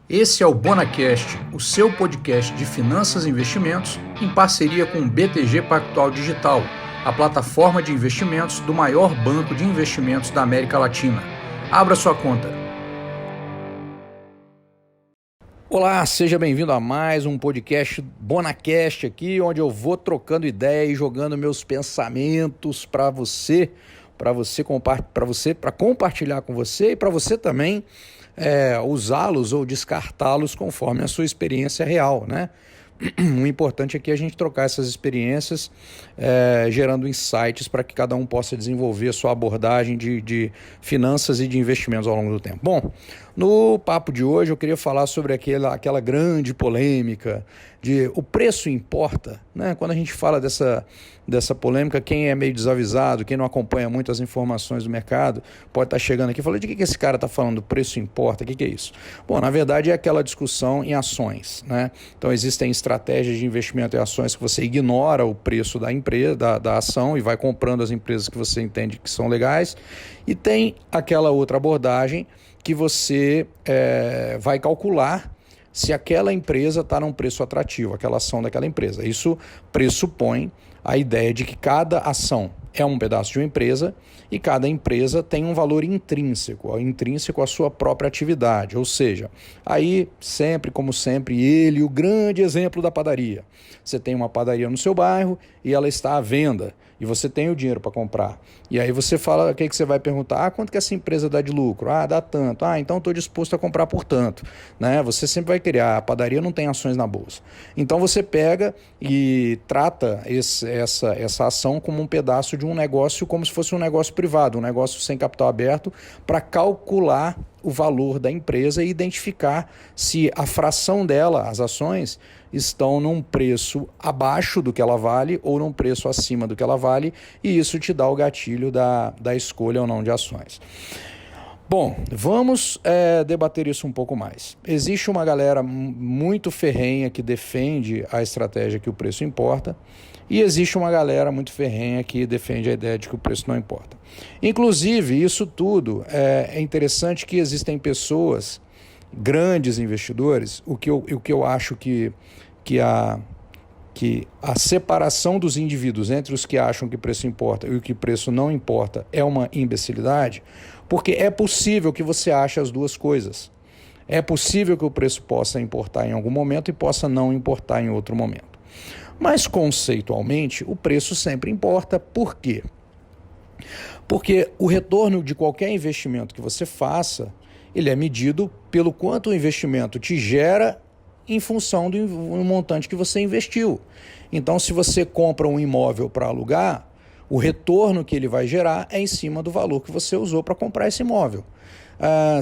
Esse é o BonaCast, o seu podcast de finanças e investimentos, em parceria com o BTG Pactual Digital, a plataforma de investimentos do maior banco de investimentos da América Latina. Abra sua conta. Olá, seja bem-vindo a mais um podcast BonaCast aqui, onde eu vou trocando ideia e jogando meus pensamentos para compartilhar com você e para você também usá-los ou descartá-los conforme a sua experiência real, né? O importante aqui é a gente trocar essas experiências, gerando insights para que cada um possa desenvolver a sua abordagem de finanças e de investimentos ao longo do tempo. Bom, no papo de hoje eu queria falar sobre aquela grande polêmica de o preço importa, né? Quando a gente fala dessa polêmica, quem é meio desavisado, quem não acompanha muito as informações do mercado, pode estar chegando aqui e falando: de que esse cara está falando? O preço importa? O que é isso? Bom, na verdade é aquela discussão em ações, né? Então existem estratégias de investimento em ações que você ignora o preço da empresa, da ação, e vai comprando as empresas que você entende que são legais, e tem aquela outra abordagem que você vai calcular se aquela empresa está num preço atrativo, aquela ação daquela empresa. Isso pressupõe a ideia de que cada ação é um pedaço de uma empresa e cada empresa tem um valor intrínseco à sua própria atividade. Ou seja, aí sempre, como sempre, o grande exemplo da padaria. Você tem uma padaria no seu bairro e ela está à venda e você tem o dinheiro para comprar. E aí você fala, o que você vai perguntar? Quanto que essa empresa dá de lucro? Dá tanto. Então estou disposto a comprar por tanto. Né? Você sempre vai querer, a padaria não tem ações na bolsa. Então você pega e trata essa ação como um pedaço de um negócio, como se fosse um negócio privado, um negócio sem capital aberto, para calcular o valor da empresa e identificar se a fração dela, as ações, estão num preço abaixo do que ela vale ou num preço acima do que ela vale, e isso te dá o gatilho da escolha ou não de ações. Bom, vamos debater isso um pouco mais. Existe uma galera muito ferrenha que defende a estratégia que o preço importa, e existe uma galera muito ferrenha que defende a ideia de que o preço não importa. Inclusive, isso tudo é interessante, que existem pessoas, grandes investidores, o que eu acho que a separação dos indivíduos entre os que acham que preço importa e o que preço não importa é uma imbecilidade, porque é possível que você ache as duas coisas. É possível que o preço possa importar em algum momento e possa não importar em outro momento. Mas, conceitualmente, o preço sempre importa. Por quê? Porque o retorno de qualquer investimento que você faça, ele é medido pelo quanto o investimento te gera em função do montante que você investiu. Então, se você compra um imóvel para alugar, o retorno que ele vai gerar é em cima do valor que você usou para comprar esse imóvel.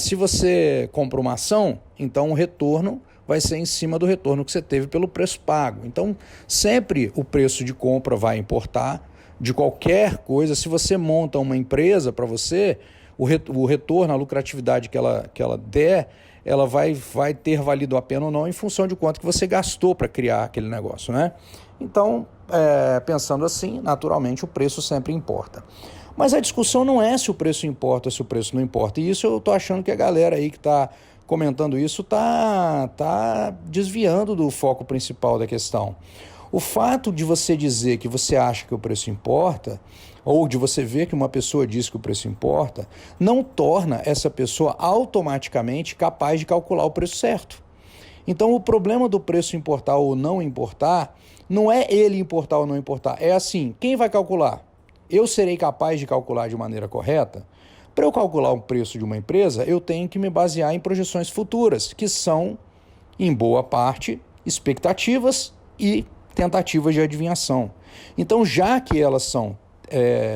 Se você compra uma ação, então o retorno vai ser em cima do retorno que você teve pelo preço pago. Então, sempre o preço de compra vai importar de qualquer coisa. Se você monta uma empresa para você, o retorno, a lucratividade que ela der, ela vai ter valido a pena ou não em função de quanto que você gastou para criar aquele negócio, né? Então, pensando assim, naturalmente o preço sempre importa. Mas a discussão não é se o preço importa ou se o preço não importa. E isso eu estou achando que a galera aí que está comentando isso está desviando do foco principal da questão. O fato de você dizer que você acha que o preço importa, ou de você ver que uma pessoa diz que o preço importa, não torna essa pessoa automaticamente capaz de calcular o preço certo. Então, o problema do preço importar ou não importar não é ele importar ou não importar. É assim, quem vai calcular? Eu serei capaz de calcular de maneira correta? Para eu calcular o preço de uma empresa, eu tenho que me basear em projeções futuras, que são, em boa parte, expectativas e tentativas de adivinhação. Então, já que elas são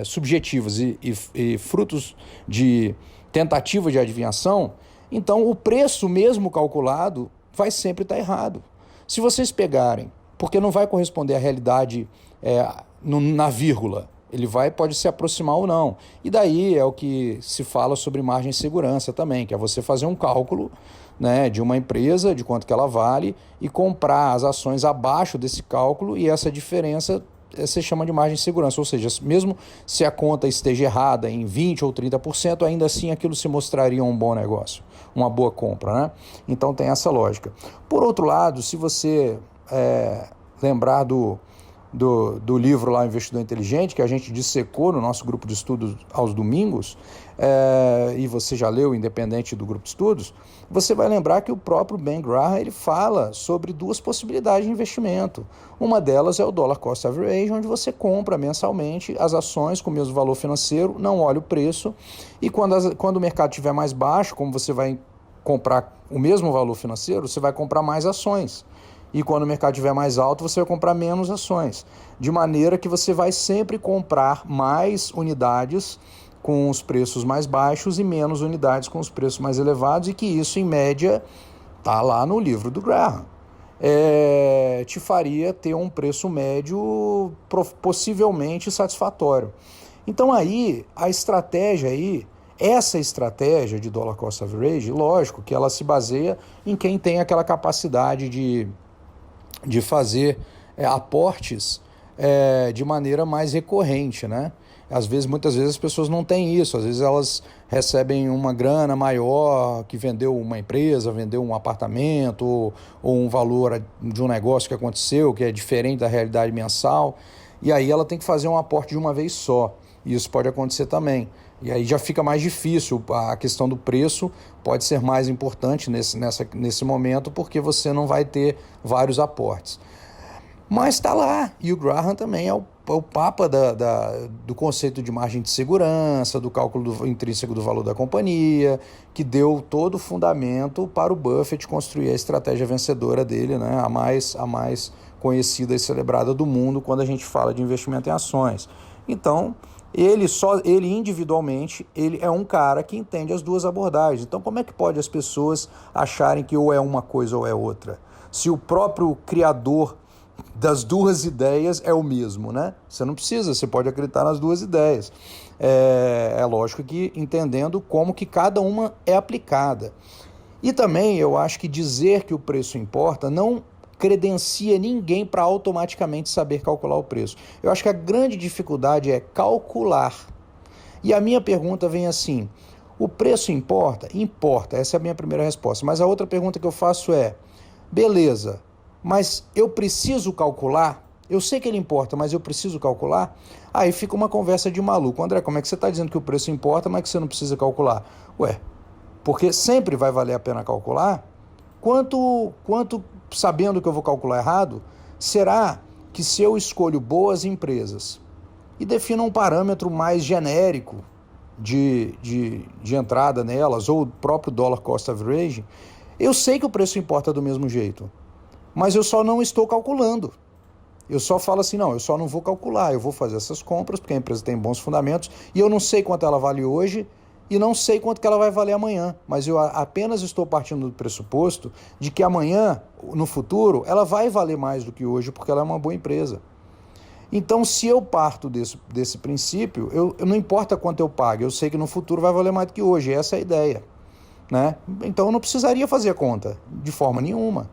subjetivas e frutos de tentativa de adivinhação, então o preço mesmo calculado vai sempre estar errado. Se vocês pegarem, porque não vai corresponder à realidade na vírgula, ele pode se aproximar ou não. E daí é o que se fala sobre margem de segurança também, que é você fazer um cálculo, né, de uma empresa, de quanto que ela vale, e comprar as ações abaixo desse cálculo, e essa diferença você chama de margem de segurança, ou seja, mesmo se a conta esteja errada em 20% ou 30%, ainda assim aquilo se mostraria um bom negócio, uma boa compra, né? Então tem essa lógica. Por outro lado, se você lembrar do livro lá, Investidor Inteligente, que a gente dissecou no nosso grupo de estudos aos domingos, e você já leu, independente do grupo de estudos, você vai lembrar que o próprio Ben Graham ele fala sobre duas possibilidades de investimento. Uma delas é o Dollar Cost Average, onde você compra mensalmente as ações com o mesmo valor financeiro, não olha o preço, e quando o mercado estiver mais baixo, como você vai comprar o mesmo valor financeiro, você vai comprar mais ações. E quando o mercado estiver mais alto, você vai comprar menos ações. De maneira que você vai sempre comprar mais unidades com os preços mais baixos e menos unidades com os preços mais elevados, e que isso, em média, está lá no livro do Graham. Te faria ter um preço médio possivelmente satisfatório. Então aí, a estratégia aí, essa estratégia de Dollar Cost Average, lógico que ela se baseia em quem tem aquela capacidade de fazer aportes de maneira mais recorrente, né? Muitas vezes as pessoas não têm isso, às vezes elas recebem uma grana maior que vendeu uma empresa, vendeu um apartamento ou um valor de um negócio que aconteceu, que é diferente da realidade mensal, e aí ela tem que fazer um aporte de uma vez só. E isso pode acontecer também. E aí já fica mais difícil, a questão do preço pode ser mais importante nesse momento, porque você não vai ter vários aportes. Mas está lá, e o Graham também é o papa do conceito de margem de segurança, do cálculo intrínseco do valor da companhia, que deu todo o fundamento para o Buffett construir a estratégia vencedora dele, né? a mais conhecida e celebrada do mundo quando a gente fala de investimento em ações. Então, ele individualmente, ele é um cara que entende as duas abordagens. Então, como é que pode as pessoas acharem que ou é uma coisa ou é outra? Se o próprio criador das duas ideias é o mesmo, né? Você não precisa, você pode acreditar nas duas ideias. É lógico que entendendo como que cada uma é aplicada. E também eu acho que dizer que o preço importa não credencia ninguém para automaticamente saber calcular o preço. Eu acho que a grande dificuldade é calcular. E a minha pergunta vem assim: o preço importa? Importa, essa é a minha primeira resposta. Mas a outra pergunta que eu faço é: beleza, mas eu preciso calcular? Eu sei que ele importa, mas eu preciso calcular? Aí fica uma conversa de maluco. André, como é que você está dizendo que o preço importa, mas que você não precisa calcular? Ué, porque sempre vai valer a pena calcular? Quanto sabendo que eu vou calcular errado, será que se eu escolho boas empresas e defino um parâmetro mais genérico de entrada nelas, ou o próprio Dollar Cost Average, eu sei que o preço importa do mesmo jeito, mas eu só não estou calculando. Eu só falo assim, não, eu só não vou calcular, eu vou fazer essas compras porque a empresa tem bons fundamentos e eu não sei quanto ela vale hoje e não sei quanto que ela vai valer amanhã, mas eu apenas estou partindo do pressuposto de que amanhã, no futuro, ela vai valer mais do que hoje porque ela é uma boa empresa. Então, se eu parto desse princípio, eu não importa quanto eu pague, eu sei que no futuro vai valer mais do que hoje, essa é a ideia, né? Então eu não precisaria fazer a conta de forma nenhuma.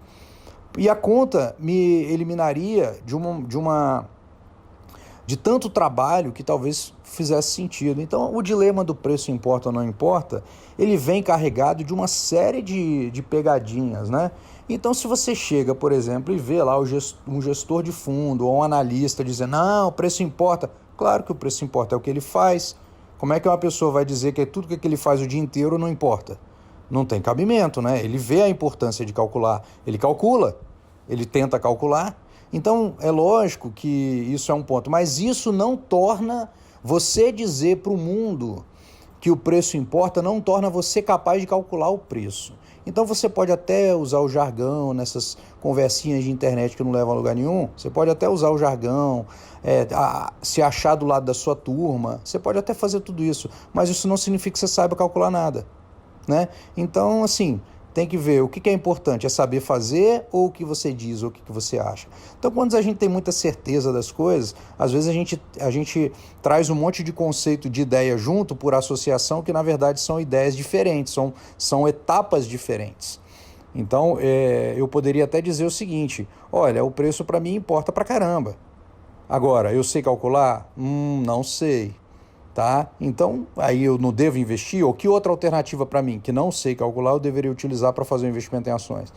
E a conta me eliminaria de tanto trabalho que talvez fizesse sentido. Então, o dilema do preço importa ou não importa, ele vem carregado de uma série de pegadinhas, né? Então, se você chega, por exemplo, e vê lá um gestor de fundo ou um analista dizendo, não, o preço importa. Claro que o preço importa, é o que ele faz. Como é que uma pessoa vai dizer que tudo que ele faz o dia inteiro não importa? Não tem cabimento, né? Ele vê a importância de calcular, ele calcula, ele tenta calcular. Então, é lógico que isso é um ponto, mas isso não torna você dizer para o mundo que o preço importa, não torna você capaz de calcular o preço. Então, você pode até usar o jargão nessas conversinhas de internet que não levam a lugar nenhum, você pode até usar o jargão, se achar do lado da sua turma, você pode até fazer tudo isso, mas isso não significa que você saiba calcular nada, né? Então, assim, tem que ver o que é importante, é saber fazer ou o que você diz ou o que você acha. Então, quando a gente tem muita certeza das coisas, às vezes a gente traz um monte de conceito de ideia junto por associação que, na verdade, são ideias diferentes, são etapas diferentes. Então, eu poderia até dizer o seguinte, olha, o preço para mim importa pra caramba. Agora, eu sei calcular? Não sei. Tá? Então, aí eu não devo investir? Ou que outra alternativa para mim, que não sei calcular, eu deveria utilizar para fazer um investimento em ações?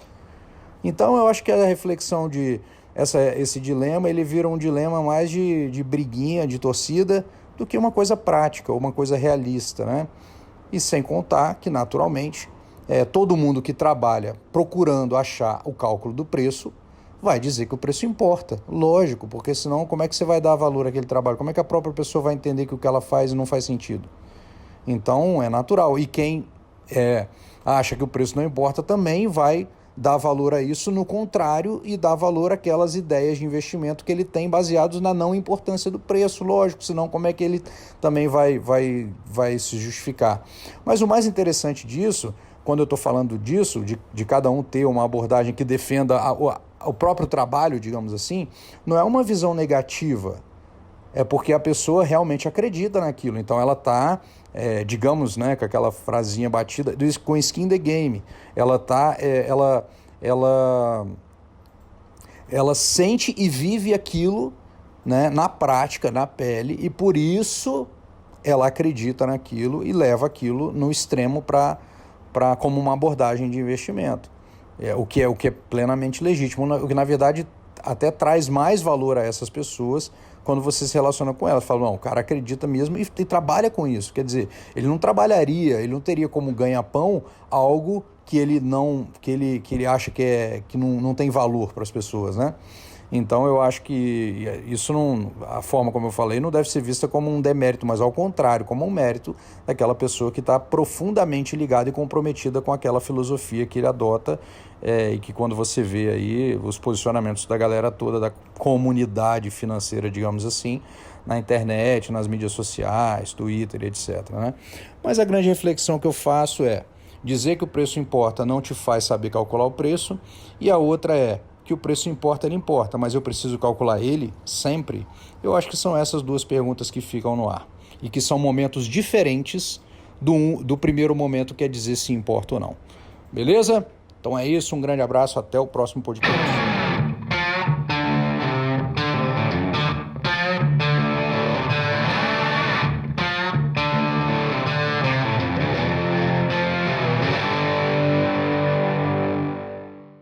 Então, eu acho que a reflexão esse dilema, ele vira um dilema mais de briguinha, de torcida, do que uma coisa prática, uma coisa realista, né? E sem contar que, naturalmente, todo mundo que trabalha procurando achar o cálculo do preço vai dizer que o preço importa, lógico, porque senão como é que você vai dar valor àquele trabalho? Como é que a própria pessoa vai entender que o que ela faz não faz sentido? Então é natural. E quem acha que o preço não importa também vai dar valor a isso no contrário e dar valor àquelas ideias de investimento que ele tem baseados na não importância do preço, lógico, senão como é que ele também vai se justificar? Mas o mais interessante disso, quando eu estou falando disso, de cada um ter uma abordagem que defenda o próprio trabalho, digamos assim, não é uma visão negativa, é porque a pessoa realmente acredita naquilo, então ela está, digamos, né, com aquela frasinha batida, com skin in the game, ela sente e vive aquilo, né, na prática, na pele, e por isso ela acredita naquilo e leva aquilo no extremo como uma abordagem de investimento. O que é plenamente legítimo, o que na verdade até traz mais valor a essas pessoas quando você se relaciona com elas. Fala, não, o cara acredita mesmo e trabalha com isso. Quer dizer, ele não teria como ganha-pão algo que ele acha que não tem valor para as pessoas, né? Então eu acho que isso a forma como eu falei, não deve ser vista como um demérito, mas ao contrário, como um mérito daquela pessoa que está profundamente ligada e comprometida com aquela filosofia que ele adota, e que quando você vê aí os posicionamentos da galera toda, da comunidade financeira, digamos assim, na internet, nas mídias sociais, Twitter, etc, né? Mas a grande reflexão que eu faço é dizer que o preço importa não te faz saber calcular o preço, e a outra é que o preço importa, ele importa, mas eu preciso calcular ele sempre? Eu acho que são essas duas perguntas que ficam no ar. E que são momentos diferentes do primeiro momento, que é dizer se importa ou não. Beleza? Então é isso, um grande abraço, até o próximo podcast.